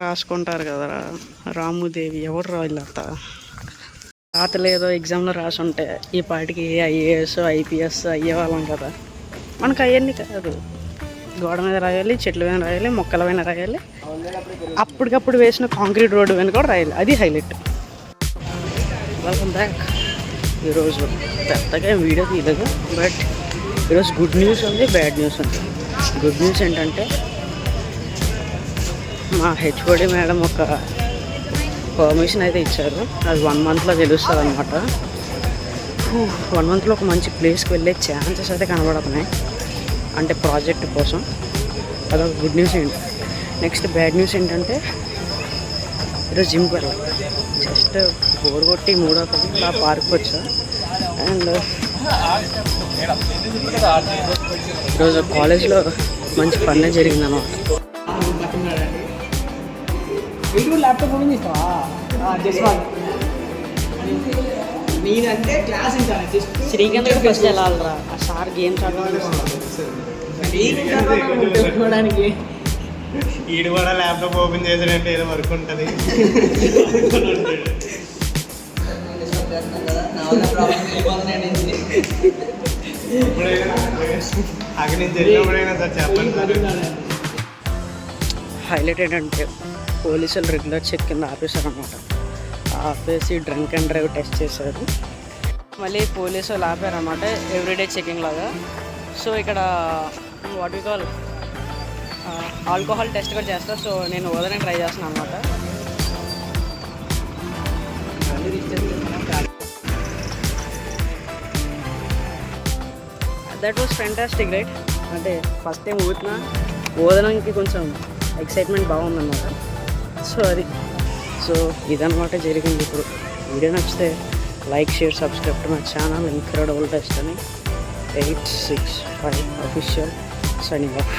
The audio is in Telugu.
రాసుకుంటారు కదరా రాముదేవి ఎవరు వీళ్ళంతా తాతలు ఏదో ఎగ్జామ్లో రాసి ఉంటే ఈ పాటికి ఐఏఎస్ ఐపీఎస్ అయ్యేవాళ్ళం కదా. మనకు అవన్నీ కాదు, గోడ మీద రాయాలి, చెట్ల మీద రాయాలి, మొక్కల మీద రాయాలి, అప్పటికప్పుడు వేసిన కాంక్రీట్ రోడ్డు మీద కూడా రాయాలి. అది హైలైట్. Welcome back. ఈరోజు పెద్దగా వీడియో తీయలేదు, బట్ ఈరోజు గుడ్ న్యూస్ ఉంది, బ్యాడ్ న్యూస్ ఉంది. గుడ్ న్యూస్ ఏంటంటే మా హెచ్ఓడి మేడం ఒక పర్మిషన్ అయితే ఇచ్చారు. అది 1 మంత్లో తెలుస్తుంది అనమాట. 1 మంత్లో ఒక మంచి ప్లేస్కి వెళ్ళే ఛాన్సెస్ అయితే కనబడుతున్నాయి, అంటే ప్రాజెక్ట్ కోసం. అదొక గుడ్ న్యూస్. ఏంటి నెక్స్ట్ బ్యాడ్ న్యూస్ ఏంటంటే ఈరోజు జిమ్కి వెళ్ళాలి. జస్ట్ బోర్ కొట్టి 3వ తేదీ ఇలా పార్క్ వచ్చా. అండ్ ఈరోజు కాలేజ్లో మంచి పని జరిగిందన్నమాట. ల్యాప్టాప్ ఓపెన్ చేస్తావా? నేనంటే క్లాస్ ఉంటాను. శ్రీకాంత్ ఫస్ట్ వెళ్ళాలరా, ఆ సార్ గేమ్స్ ఆడుకోవడానికి. ఈడు కూడా ల్యాప్టాప్ ఓపెన్ చేసాడంటే ఏదో వర్క్ ఉంటుంది. అక్కడి నుంచి వెళ్ళినప్పుడైనా సార్ చెప్పండి. హైలైట్ ఏంటంటే పోలీసులు రెగ్యులర్ చెక్ కింద ఆపేశారు అనమాట. ఆపేసి డ్రింక్ అండ్ డ్రైవ్ టెస్ట్ చేశారు. మళ్ళీ పోలీసు వాళ్ళు ఆపారన్నమాట, ఎవ్రీడే చెకింగ్ లాగా. సో ఇక్కడ what we call alcohol test కూడా చేస్తారు. సో నేను వదలని ట్రై చేస్తున్నాను అనమాట. That was fantastic right. అంటే ఫస్ట్ టైం ఊరిన ఓదడానికి కొంచెం ఎక్సైట్మెంట్ బాగుందన్నమాట. సో ఇదన్నమాట జరిగింది. ఇప్పుడు వీడియో నచ్చితే like, share, subscribe to my channel incredible test అని 865 అఫీషియల్ సైనింగ్ ఆఫ్.